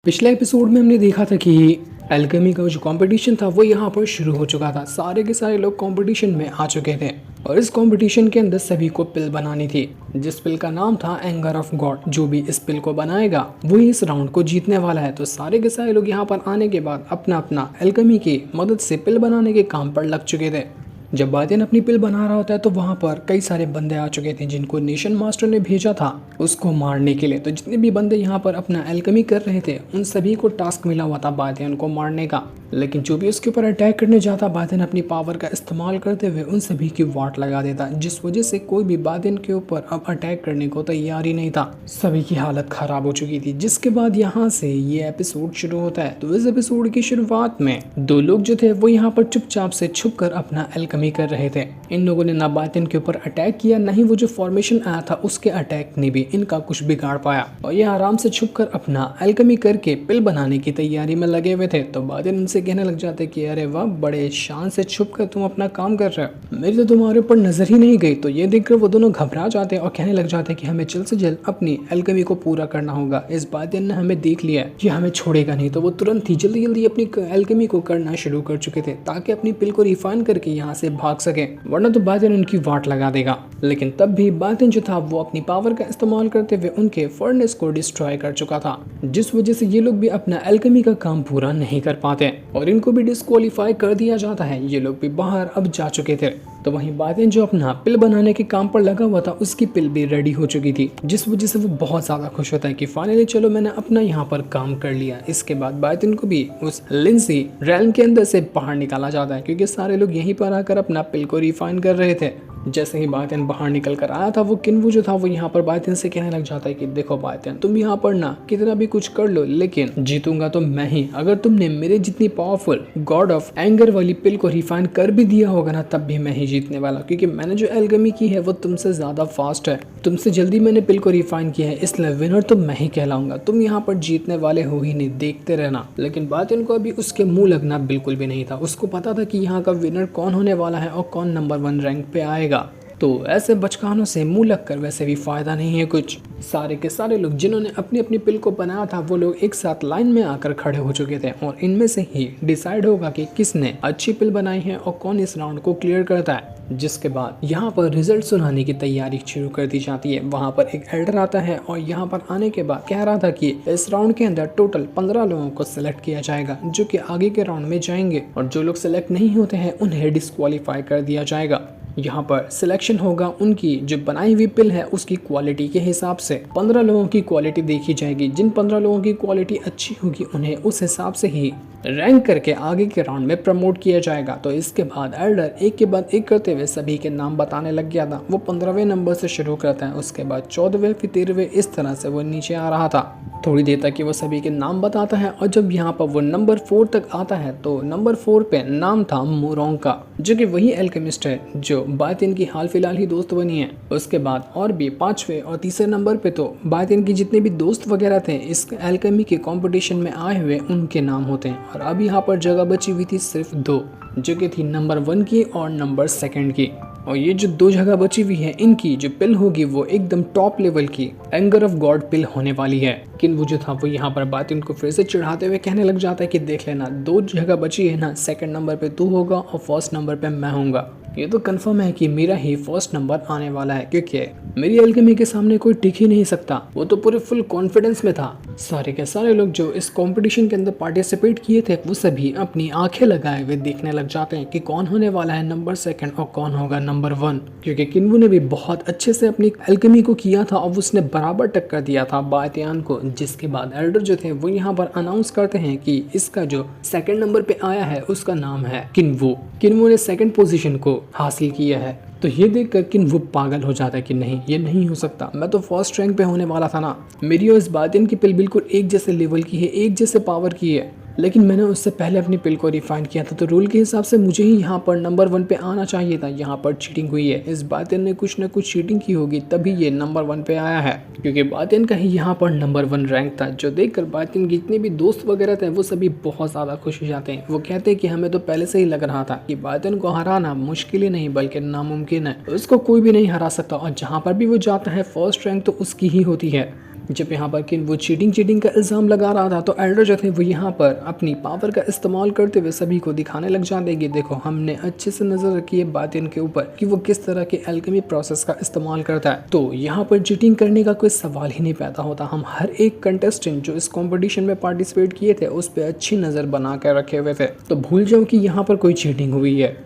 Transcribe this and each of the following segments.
पिछले एपिसोड में हमने देखा था कि एल्केमी का जो कंपटीशन था वो यहाँ पर शुरू हो चुका था। सारे के सारे लोग कंपटीशन में आ चुके थे और इस कंपटीशन के अंदर सभी को पिल बनानी थी, जिस पिल का नाम था एंगर ऑफ गॉड। जो भी इस पिल को बनाएगा वही इस राउंड को जीतने वाला है। तो सारे के सारे लोग यहाँ पर आने के बाद अपना अपना एल्केमी की मदद से पिल बनाने के काम पर लग चुके थे। जब बादियन अपनी पिल बना रहा होता है तो वहाँ पर कई सारे बंदे आ चुके थे जिनको नेशन मास्टर ने भेजा था उसको मारने के लिए। तो जितने भी बंदे यहाँ पर अपना एल्केमी कर रहे थे उन सभी को टास्क मिला हुआ था बादियन को मारने का। लेकिन जो भी उसके ऊपर अटैक करने जाता बादियन अपनी पावर का इस्तेमाल करते हुए उन सभी की वाट लगा देता, जिस वजह से कोई भी बादियन के ऊपर अब अटैक करने को तैयार ही नहीं था। सभी की हालत खराब हो चुकी थी। जिसके बाद यहाँ से ये एपिसोड शुरू होता है। तो इस एपिसोड की शुरुआत में दो लोग जो थे वो यहाँ पर चुपचाप से छुप कर अपना एल्केमी कर रहे थे। इन लोगों ने ना बादियन के ऊपर अटैक किया, ना ही वो जो फॉर्मेशन आया था उसके अटैक ने भी इनका कुछ बिगाड़ पाया और ये आराम से छुप कर अपना एल्केमी करके पिल बनाने की तैयारी में लगे हुए थे। तो बादियन उनसे कहने लग जाते कि अरे वाह, बड़े शान से छुप कर तुम अपना काम कर रहे हो, मेरी तो तुम्हारे ऊपर नजर ही नहीं गई। तो ये देखकर वो दोनों घबरा जाते और कहने लग जाते कि हमें जल्द से जल्द अपनी एल्केमी को पूरा करना होगा। इस बादियन ने हमें देख लिया है, ये हमें छोड़ेगा नहीं। तो वो तुरंत ही जल्दी जल्दी अपनी एल्केमी को करना शुरू कर चुके थे ताकि अपनी पिल को रिफाइन करके यहाँ से भाग सके, वरना तो बादियन उनकी वाट लगा देगा। लेकिन तब भी बादियन जो था वो अपनी पावर का इस्तेमाल करते हुए उनके फर्नेस को डिस्ट्रॉय कर चुका था, जिस वजह से ये लोग भी अपना एल्केमी का काम पूरा नहीं कर पाते और इनको भी डिस्क्वालीफाई कर दिया जाता है। ये लोग भी बाहर अब जा चुके थे। तो वहीं बादियन जो अपना पिल बनाने के काम पर लगा हुआ था उसकी पिल भी रेडी हो चुकी थी, जिस वजह से वो बहुत ज्यादा खुश होता है कि फाइनली चलो मैंने अपना यहाँ पर काम कर लिया। इसके बाद बादियन को भी उस लिंसी रैल्म के अंदर से बाहर निकाला जाता है क्योंकि सारे लोग यहीं पर आकर अपना पिल को रिफाइन कर रहे थे। जैसे ही बादियन बाहर निकल कर आया था वो किन्वू जो था वो यहाँ पर बादियन से कहने लग जाता है कि देखो बादियन, तुम यहाँ पर ना कितना भी कुछ कर लो लेकिन जीतूंगा तो मैं ही। अगर तुमने मेरे जितनी पावरफुल गॉड ऑफ एंगर वाली पिल को रिफाइन कर भी दिया होगा ना तब भी मैं ही जीतने वाला, क्योंकि मैंने जो एल्केमी की है वो तुमसे ज्यादा फास्ट है, तुमसे जल्दी मैंने पिल को रिफाइन किया है, इसलिए विनर तो मैं ही कहलाऊंगा। तुम यहाँ पर जीतने वाले हो ही नहीं, देखते रहना। लेकिन बादियन को अभी उसके मुंह लगना बिल्कुल भी नहीं था। उसको पता था कि यहाँ का विनर कौन होने वाला है और कौन नंबर 1 रैंक पे आएगा। तो ऐसे बचकानों से मुंह लग कर वैसे भी फायदा नहीं है कुछ। सारे के सारे लोग जिन्होंने अपनी अपनी पिल को बनाया था वो लोग एक साथ लाइन में आकर खड़े हो चुके थे और इनमें से ही डिसाइड होगा कि किसने अच्छी पिल बनाई है और कौन इस राउंड को क्लियर करता है। जिसके बाद यहाँ पर रिजल्ट सुनाने की तैयारी शुरू कर दी जाती है। वहाँ पर एक एल्डर आता है और यहाँ पर आने के बाद कह रहा था कि इस राउंड के अंदर टोटल 15 लोगों को सिलेक्ट किया जाएगा जो कि आगे के राउंड में जाएंगे और जो लोग सिलेक्ट नहीं होते हैं उन्हें डिस्क्वालीफाई कर दिया जाएगा। यहाँ पर सिलेक्शन होगा उनकी जो बनाई हुई पिल है उसकी क्वालिटी के हिसाब से। 15 लोगों की क्वालिटी देखी जाएगी, जिन 15 लोगों की क्वालिटी अच्छी होगी उन्हें उस हिसाब से ही रैंक करके आगे के राउंड में प्रमोट किया जाएगा। तो इसके बाद एल्डर एक के बाद एक करते हुए सभी के नाम बताने लग गया था। वो 15वें नंबर से शुरू करता है, उसके बाद 14वें, फिर 13वें, इस तरह से वो नीचे आ रहा था। थोड़ी देर तक वो सभी के नाम बताता है और जब यहाँ पर वो नंबर 4 तक आता है तो नंबर 4 पे नाम था मोरोंग का, जो कि वही एल्केमिस्ट है जो बादियन की हाल फिलहाल ही दोस्त बनी है। उसके बाद और भी 5वें और तीसरे नंबर पे तो बादियन की जितने भी दोस्त वगैरह थे इस एल्केमी के कंपटीशन में आए हुए उनके नाम होते हैं। और अब यहाँ पर जगह बची हुई थी सिर्फ 2, जो कि थी नंबर 1 की और नंबर 2 की। और ये जो 2 जगह बची हुई है इनकी जो पिल होगी वो एकदम टॉप लेवल की एंगर ऑफ गॉड पिल होने वाली है। लेकिन वो जो था वो यहाँ पर बादियन को फिर से चिढ़ाते हुए कहने लग जाता है कि देख लेना 2 जगह बची है ना, 2nd नंबर पे तू होगा और 1st नंबर पे मैं होऊंगा। ये तो कंफर्म है कि मेरा ही 1st नंबर आने वाला है क्योंकि मेरी एल्केमी के सामने कोई टिक ही नहीं सकता। वो तो पूरे फुल कॉन्फिडेंस में था। सारे के सारे लोग जो इस कंपटीशन के अंदर पार्टिसिपेट किए थे वो सभी अपनी आंखें लगाए हुए देखने लग जाते हैं कि कौन होने वाला है नंबर 2 और कौन होगा नंबर 1, क्योंकि किन्वू ने भी बहुत अच्छे से अपनी एल्केमी को किया था और उसने बराबर टक्कर दिया था बादियन को। जिसके बाद एल्डर जो थे वो यहाँ पर अनाउंस करते हैं कि इसका जो 2nd नंबर पे आया है उसका नाम है किन्वू। किन्वू ने 2nd पोजीशन को हासिल किया है। तो ये देखकर किन्वू पागल हो जाता है कि नहीं, ये नहीं हो सकता, मैं तो 1st रैंक पे होने वाला था ना। मेरी और इस बादियन की पिल बिल्कुल एक जैसे लेवल की है, एक जैसे पावर की है, लेकिन मैंने उससे पहले अपनी पिल को रिफाइन किया था। तो रूल के हिसाब से मुझे ही यहाँ पर नंबर 1 पे आना चाहिए था। यहाँ पर चीटिंग हुई है, इस बादियन ने कुछ न कुछ चीटिंग की होगी तभी ये नंबर 1 पे आया है, क्योंकि बादियन का ही यहाँ पर नंबर 1 रैंक था। जो देखकर बादियन के जितने भी दोस्त वगैरह थे वो सभी बहुत ज्यादा खुश हो जाते हैं। वो कहते हैं कि हमें तो पहले से ही लग रहा था कि बादियन को हराना मुश्किल ही नहीं बल्कि नामुमकिन है, उसको कोई भी नहीं हरा सकता और जहाँ पर भी वो जाता है 1st रैंक तो उसकी ही होती है। जब यहाँ पर कि वो चीटिंग का इल्ज़ाम लगा रहा था तो एल्डर जो थे वो यहाँ पर अपनी पावर का इस्तेमाल करते हुए सभी को दिखाने लग जाते हैं कि देखो हमने अच्छे से नजर रखी है बात इनके ऊपर कि वो किस तरह के एल्केमी प्रोसेस का इस्तेमाल करता है। तो यहाँ पर चीटिंग करने का कोई सवाल ही नहीं पैदा होता। हम हर एक कंटेस्टेंट जो इस कॉम्पिटिशन में पार्टिसिपेट किए थे उस पर अच्छी नज़र बना कर रखे हुए थे। तो भूल जाओ कि यहाँ पर कोई चीटिंग हुई है।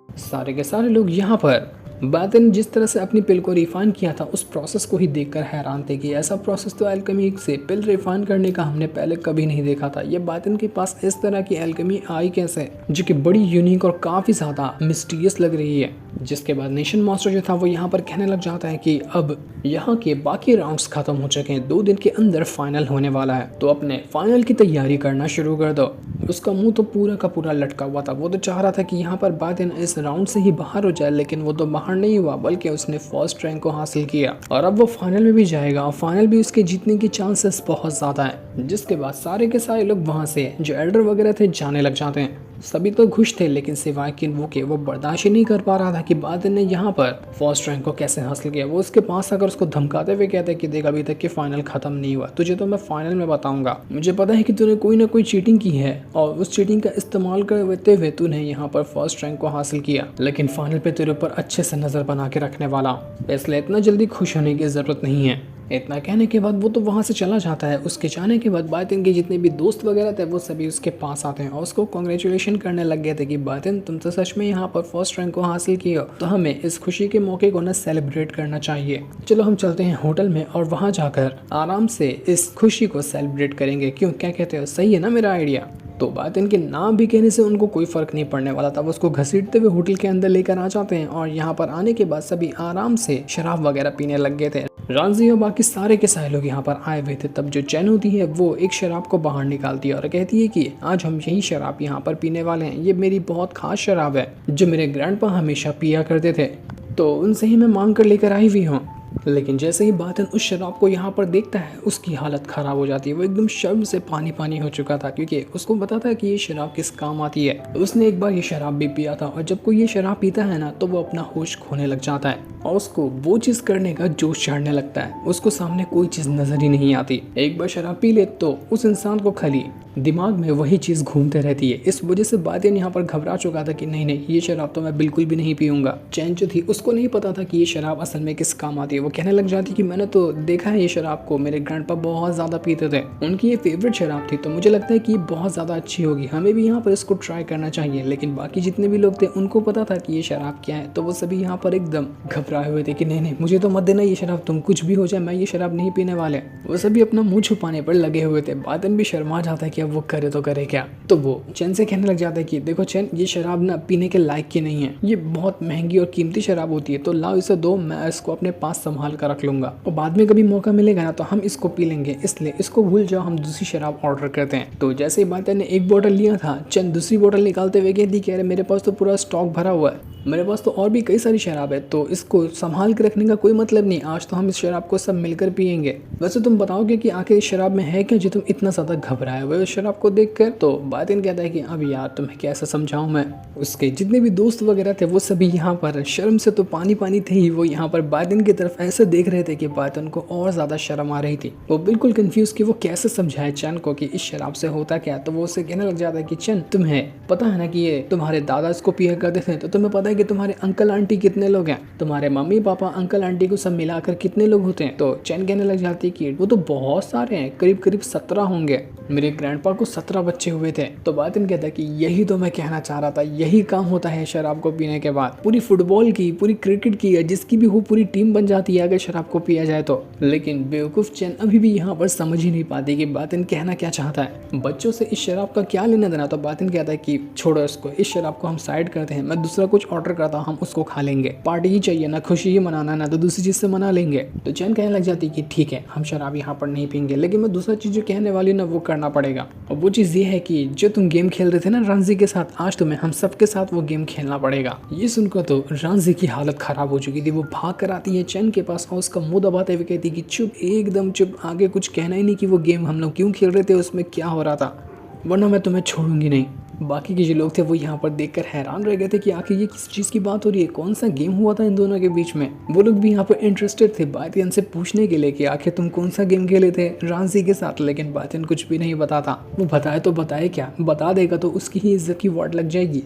सारे के सारे लोग यहाँ पर बातें जिस तरह से अपनी पिल को रिफाइन किया था उस प्रोसेस को ही देखकर हैरान थे कि ऐसा प्रोसेस तो एल्केमी से पिल रिफाइन करने का हमने पहले कभी नहीं देखा था। ये बातें के पास इस तरह की एल्केमी आई कैसे, जो कि बड़ी यूनिक और काफ़ी ज़्यादा मिस्टीरियस लग रही है। जिसके बाद नेशन मास्टर जो था वो यहाँ पर कहने लग जाता है कि अब यहाँ के बाकी राउंड्स खत्म हो चुके हैं, 2 दिन के अंदर फाइनल होने वाला है, तो अपने फाइनल की तैयारी करना शुरू कर दो। उसका मुंह तो पूरा का पूरा लटका हुआ था। वो तो चाह रहा था कि यहाँ पर बातें इस राउंड से ही बाहर हो जाए, लेकिन वो तो बाहर नहीं हुआ बल्कि उसने फर्स्ट रैंक को हासिल किया और अब वो फाइनल में भी जाएगा और फाइनल भी उसके जीतने की चांसेस बहुत ज़्यादा है। जिसके बाद सारे के सारे लोग वहाँ से जो एल्डर वगैरह थे जाने लग जाते हैं। सभी तो खुश थे लेकिन सिवाय कि वो बर्दाश्त ही नहीं कर पा रहा था कि बादल ने यहाँ पर फर्स्ट रैंक को कैसे हासिल किया। वो उसके पास आकर उसको धमकाते हुए कहते कि देख अभी तक कि फाइनल खत्म नहीं हुआ, तुझे तो मैं फाइनल में बताऊंगा। मुझे पता है कि तूने कोई ना कोई चीटिंग की है और उस चीटिंग का इस्तेमाल करते हुए तूने यहाँ पर फर्स्ट रैंक को हासिल किया, लेकिन फाइनल पे तेरे ऊपर अच्छे से नजर बना के रखने वाला, इसलिए इतना जल्दी खुश होने की जरूरत नहीं है। इतना कहने के बाद वो तो वहाँ से चला जाता है। उसके जाने के बाद बातिन के जितने भी दोस्त वगैरह थे वो सभी उसके पास आते हैं और उसको कॉन्ग्रेचुलेशन करने लग गए थे कि बातिन तुम तो सच में यहाँ पर फर्स्ट रैंक को हासिल किया, तो हमें इस खुशी के मौके को ना सेलिब्रेट करना चाहिए। चलो हम चलते हैं होटल में और वहाँ जाकर आराम से इस खुशी को सेलिब्रेट करेंगे। क्यों, क्या कहते हो, सही है ना मेरा आइडिया? तो बात इनके नाम भी कहने से उनको कोई फ़र्क नहीं पड़ने वाला था। वो उसको घसीटते हुए होटल के अंदर लेकर आ जाते हैं और यहाँ पर आने के बाद सभी आराम से शराब वगैरह पीने लग गए थे। रांझी और बाकी सारे के सारे लोग यहाँ पर आए हुए थे। तब जो चैन होती है वो एक शराब को बाहर निकालती है और कहती है कि आज हम यही शराब यहाँ पर पीने वाले हैं। ये मेरी बहुत खास शराब है जो मेरे ग्रैंडपा हमेशा पिया करते थे, तो उनसे ही मैं मांग कर लेकर आई हुई हूँ। लेकिन जैसे ही बातन उस शराब को यहाँ पर देखता है उसकी हालत ख़राब हो जाती है। वो एकदम शर्म से पानी पानी हो चुका था क्योंकि उसको पता था कि ये शराब किस काम आती है। उसने एक बार ये शराब भी पिया था और जब कोई ये शराब पीता है ना तो वो अपना होश खोने लग जाता है और उसको वो चीज़ करने का जोश चढ़ने लगता है। उसको सामने कोई चीज़ नज़र ही नहीं आती। एक बार शराब पी ले तो उस इंसान को खाली दिमाग में वही चीज़ घूमते रहती है। इस वजह से बातें यहाँ पर घबरा चुका था कि नहीं ये शराब तो मैं बिल्कुल भी नहीं पीऊंगा। चैन जो थी उसको नहीं पता था कि ये शराब असल में किस काम आती है। वो कहने लग जाती कि मैंने तो देखा है ये शराब को, मेरे ग्रैंडपा बहुत ज़्यादा पीते थे, उनकी ये फेवरेट शराब थी, तो मुझे लगता है कि ये बहुत ज़्यादा अच्छी होगी, हमें भी यहाँ पर इसको ट्राई करना चाहिए। लेकिन बाकी जितने भी लोग थे उनको पता था कि ये शराब क्या है, तो वो सभी यहाँ पर एकदम घबराए हुए थे कि नहीं मुझे तो मत देना ये शराब, तुम कुछ भी हो जाए मैं ये शराब नहीं पीने वाले। वो सभी अपना मुँह छुपाने पर लगे हुए थे। बादन भी शर्मा जाता है कि अब वो करे तो करे क्या। तो वो चैन से कहने लग जाता है कि देखो चैन, ये शराब ना पीने के लायक की नहीं है, ये बहुत महंगी और कीमती शराब होती है, तो लाओ इसे दो, मैं इसको अपने पास संभाल कर रख लूंगा और बाद में कभी मौका मिलेगा ना तो हम इसको पी लेंगे, इसलिए इसको भूल जाओ, हम दूसरी शराब ऑर्डर करते हैं। तो जैसे ही बात ने एक बोतल लिया था, चंद दूसरी बोतल निकालते हुए कहती कह रहे मेरे पास तो पूरा स्टॉक भरा हुआ है, मेरे पास तो और भी कई सारी शराब है, तो इसको संभाल के रखने का कोई मतलब नहीं, आज तो हम इस शराब को सब मिलकर पियेंगे। वैसे तुम बताओगे कि आखिर इस शराब में है क्या जो तुम इतना ज़्यादा घबराए हुए उस शराब को देखकर? तो बातिन कहता है कि अब यार तुम्हें कैसे समझाऊं मैं। उसके जितने भी दोस्त वगैरह थे वो सभी यहाँ पर शर्म से तो पानी पानी थे ही, वो यहाँ पर बातिन की तरफ ऐसे देख रहे थे कि बातिन को और ज़्यादा शर्म आ रही थी। वो बिल्कुल कंफ्यूज कि वो कैसे समझाए चैन को कि इस शराब से होता क्या। तो वो उसे कहने लग जाता है कि चैन, तुम्हें पता है ना कि ये तुम्हारे दादा इसको पिया करते थे, तो तुम्हें पता है कि तुम्हारे अंकल आंटी कितने लोग हैं, तुम्हारे मम्मी पापा अंकल आंटी को सब मिलाकर कितने लोग होते हैं? तो चैन कहने लग जाती है कि वो तो बहुत सारे हैं, करीब करीब 17 होंगे, मेरे ग्रैंडपा को 17 बच्चे हुए थे। तो बातिन कहता है कि यही तो मैं कहना चाह रहा था, यही काम होता है शराब को पीने के बाद। पूरी फुटबॉल की, पूरी क्रिकेट की, जिसकी भी हो पूरी टीम बन जाती है अगर शराब को पिया जाए तो। लेकिन बेवकूफ़ चैन अभी भी यहाँ पर समझ ही नहीं पाती कि बातिन कहना क्या चाहता है। बच्चों से इस शराब का क्या लेना देना? तो बातिन कहता है कि छोड़ो इसको, इस शराब को हम साइड करते हैं, मैं दूसरा कुछ ऑर्डर करता हूँ, हम उसको खा लेंगे, पार्टी ही चाहिए ना, खुशी ही मनाना, ना तो दूसरी चीज़ से मना लेंगे। तो चैन कहने लग जाती है कि ठीक है हम शराब यहाँ पर नहीं पीएंगे, लेकिन मैं दूसरा चीज़ जो कहने वाली ना वो करना पड़ेगा। और वो चीज़ ये है कि जो तुम गेम खेल रहे थे ना रांझी के साथ, आज तुम्हें हम सबके साथ वो गेम खेलना पड़ेगा। ये सुनकर तो रांझी की हालत खराब हो चुकी थी। वो भाग कर आती है चैन के पास और उसका मुंह दबाते हुए कहती कि चुप, एकदम चुप, आगे कुछ कहना ही नहीं कि वो गेम हम लोग क्यों खेल रहे थे, उसमें क्या हो रहा था, वरना मैं तुम्हें छोड़ूंगी नहीं। बाकी के जो लोग थे वो यहाँ पर देखकर हैरान रह गए थे कि आखिर ये किस चीज़ की बात हो रही है, कौन सा गेम हुआ था इन दोनों के बीच में। वो लोग भी यहाँ पर इंटरेस्टेड थे बातियन से पूछने के लिए कि आखिर तुम कौन सा गेम खेले थे रांझी के साथ, लेकिन बातियन कुछ भी नहीं बताता। वो बताए तो बताए क्या, बता देगा तो उसकी ही इज्जत की वाट लग जाएगी।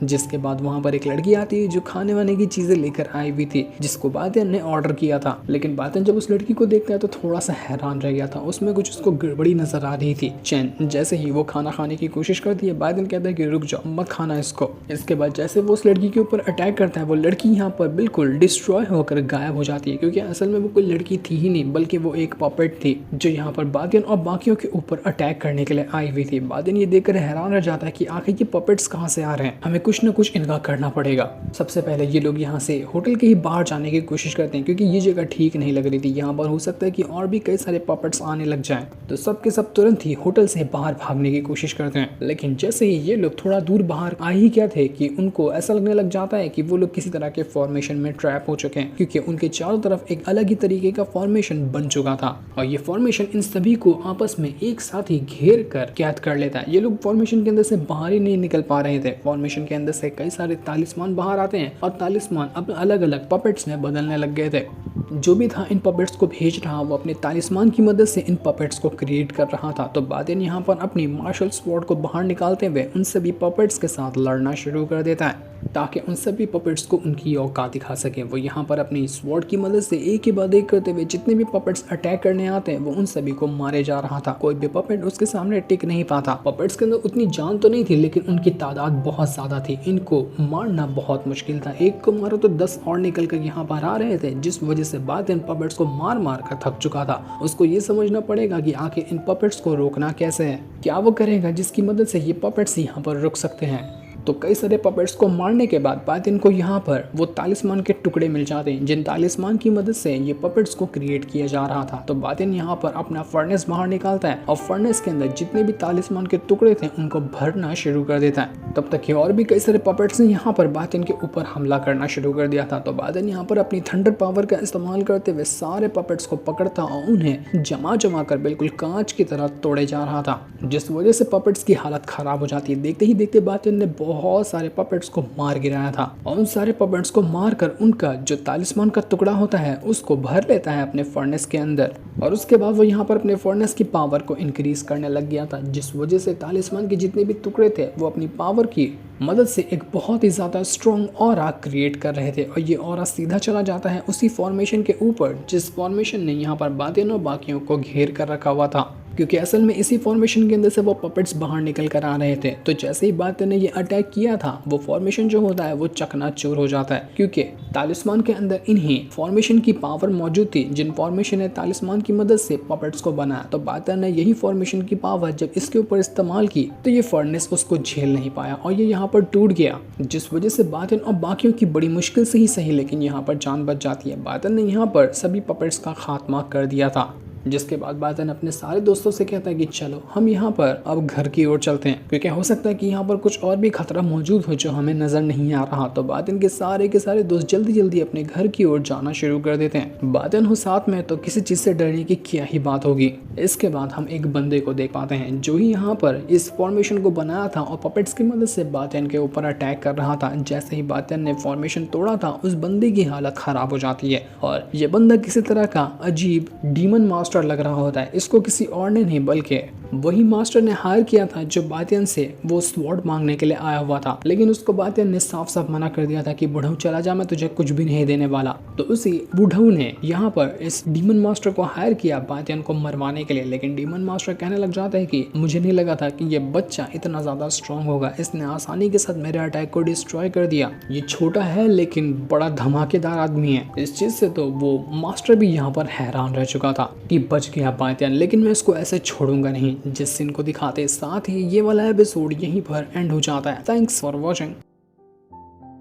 जिसके बाद वहाँ पर एक लड़की आती है जो खाने वाने की चीजें लेकर आई हुई थी, जिसको बातियन ने ऑर्डर किया था। लेकिन बातियन जब उस लड़की को देखता है तो थोड़ा सा हैरान रह गया था, उसमें कुछ उसको गड़बड़ी नजर आ रही थी। चैन जैसे ही वो खाना खाने की कोशिश करती है, बातियन कहता है कि रुक जाओ, मत खाना इसको। इसके बाद जैसे वो उस लड़की के ऊपर अटैक करता है, वो लड़की यहाँ पर बिल्कुल डिस्ट्रॉय होकर गायब हो जाती है, क्योंकि असल में वो कोई लड़की थी ही नहीं, बल्कि वो एक पपेट थी जो यहाँ पर बातियन और बाकियों के ऊपर अटैक करने के लिए आई हुई थी। बातियन ये देखकर हैरान रह जाता है कि आखिर ये पपेट्स कहाँ से आ रहे हैं, हमें कुछ न कुछ इनका करना पड़ेगा। सबसे पहले ये लोग यहाँ से होटल के ही बाहर जाने की कोशिश करते हैं, क्योंकि ये जगह ठीक नहीं लग रही थी, यहाँ पर हो सकता है कि और भी कई सारे पपेट्स आने लग जाएं। तो सब के सब तुरंत ही होटल से बाहर भागने की कोशिश करते हैं। लेकिन जैसे ही ये लोग थोड़ा दूर बाहर आ ही क्या थे कि उनको ऐसा लगने लग जाता है कि वो लोग किसी तरह के फॉर्मेशन में ट्रैप हो चुके हैं, क्योंकि उनके चारों तरफ एक अलग ही तरीके का फॉर्मेशन बन चुका था और ये फॉर्मेशन इन सभी को आपस में एक साथ ही घेर कर कैद कर लेता है। ये लोग फॉर्मेशन के अंदर से बाहर ही नहीं निकल पा रहे थे। फॉर्मेशन के अंदर से कई सारे तालिस्मान बाहर आते हैं और तालिस्मान अपने अलग अलग पपेट्स में बदलने लग गए थे। जो भी था इन पपेट्स को भेज रहा, वो अपने तालिस्मान की मदद से इन पपेट्स को क्रिएट कर रहा था। तो बातियन यहाँ पर अपनी मार्शल स्वॉर्ड को बाहर निकालते हुए उन सभी पपेट्स के साथ लड़ना शुरू कर देता है, ताकि उन सभी पपेट्स को उनकी औकात दिखा सके। वो यहाँ पर अपनी स्वॉर्ड की मदद से एक के बाद एक करते हुए जितने भी पपेट्स अटैक करने आते हैं वो उन सभी को मारे जा रहा था। कोई भी पपेट उसके सामने टिक नहीं पाता। पपेट्स के अंदर उतनी जान तो नहीं थी, लेकिन उनकी तादाद बहुत ज्यादा थी, इनको मारना बहुत मुश्किल था। एक को मारो तो 10 और निकल कर यहाँ पर आ रहे थे, जिस वजह से बातियन पपेट्स को मार मार कर थक चुका था। उसको ये समझना पड़ेगा कि आखिर इन पपेट्स को रोकना कैसे है, क्या वो करेगा जिसकी मदद से ये पपेट्स यहाँ पर रुक सकते हैं। तो कई सारे पपेट्स को मारने के बाद बातियन को यहाँ पर वो तालिस्मान के टुकड़े मिल जाते हैं, जिन तालिस्मान की मदद से ये पपेट्स को क्रिएट किया जा रहा था। तो बातियन यहाँ पर अपना फर्नेस बाहर निकालता है और फर्नेस के अंदर जितने भी तालिस्मान के टुकड़े थे उनको भरना शुरू कर देता है। तब तक और भी कई सारे पपेट्स ने यहाँ पर बातियन के ऊपर हमला करना शुरू कर दिया था। तो बातियन यहाँ पर अपनी थंडर पावर का इस्तेमाल करते हुए सारे पपेट्स को पकड़ता और उन्हें जमा कर बिल्कुल कांच की तरह तोड़े जा रहा था, जिस वजह से पपेट्स की हालत खराब हो जाती है। देखते ही देखते बातियन ने बहुत सारे पपेट्स को मार गिराया था और उन सारे पपेट्स को मारकर उनका जो तालिस्मान का टुकड़ा होता है उसको भर लेता है अपने फर्नेस के अंदर। और उसके बाद वो यहाँ पर अपने फर्नेस की पावर को इंक्रीज करने लग गया था, जिस वजह से तालिस्मान के जितने भी टुकड़े थे वो अपनी पावर की मदद से एक बहुत ही ज़्यादा स्ट्रॉन्ग ऑरा क्रिएट कर रहे थे। और ये ऑरा सीधा चला जाता है उसी फॉर्मेशन के ऊपर जिस फॉर्मेशन ने यहाँ पर बातियन और बाकियों को घेर कर रखा हुआ था, क्योंकि असल में इसी फॉर्मेशन के अंदर से वो पपेट्स बाहर निकल कर आ रहे थे। तो जैसे ही बातियन ने ये अटैक किया था, वो फॉर्मेशन जो होता है वो चकनाचूर हो जाता है, क्योंकि तालिस्मान के अंदर इन्हीं फॉर्मेशन की पावर मौजूद थी, जिन फॉर्मेशन ने तालिस्मान की मदद से पपेट्स को बनाया। तो बातियन ने यही फॉर्मेशन की पावर जब इसके ऊपर इस्तेमाल की तो ये फर्नेस उसको झेल नहीं पाया और ये यहाँ पर टूट गया, जिस वजह से बातियन और बाकियों की बड़ी मुश्किल से ही सही लेकिन यहाँ पर जान बच जाती है। बातियन ने यहाँ पर सभी पपेट्स का खात्मा कर दिया था, जिसके बाद बातियन अपने सारे दोस्तों से कहता है कि चलो हम यहाँ पर अब घर की ओर चलते हैं, क्योंकि हो सकता है कि यहाँ पर कुछ और भी खतरा मौजूद हो जो हमें नजर नहीं आ रहा। तो बातियन के सारे दोस्त जल्दी जल्दी अपने घर की ओर जाना शुरू कर देते हैं। बातियन हो साथ में तो किसी चीज से डरने की क्या ही बात होगी। इसके बाद हम एक बंदे को देख पाते हैं जो ही यहाँ पर इस फॉर्मेशन को बनाया था और पपेट्स की मदद से बातियन के ऊपर अटैक कर रहा था। जैसे ही बातियन ने फॉर्मेशन तोड़ा था, उस बंदे की हालत खराब हो जाती है और ये बंदा किसी तरह का अजीब डीमन मास्टर लग रहा होता है। इसको किसी और ने नहीं बल्कि वही मास्टर ने हायर किया था जो बातियन से वो स्वॉर्ड मांगने के लिए आया हुआ था, लेकिन उसको बातियन ने साफ साफ मना कर दिया था कि बुढ़ऊ चला जा, मैं तुझे कुछ भी नहीं देने वाला। तो उसी बुढ़ऊ ने यहाँ पर इस डीमन मास्टर को हायर किया बातियन को मरवाने के लिए, लेकिन डीमन मास्टर कहने लग जाता है कि मुझे नहीं लगा था कि ये बच्चा इतना ज्यादा स्ट्रॉन्ग होगा, इसने आसानी के साथ मेरे अटैक को डिस्ट्रॉय कर दिया। ये छोटा है लेकिन बड़ा धमाकेदार आदमी है। इस चीज से तो वो मास्टर भी यहाँ पर हैरान रह चुका था कि बच गया बातियन, लेकिन मैं इसको ऐसे छोड़ूंगा नहीं। जिस सीन को दिखाते साथ ही ये वाला एपिसोड यहीं पर एंड हो जाता है। Thanks for watching.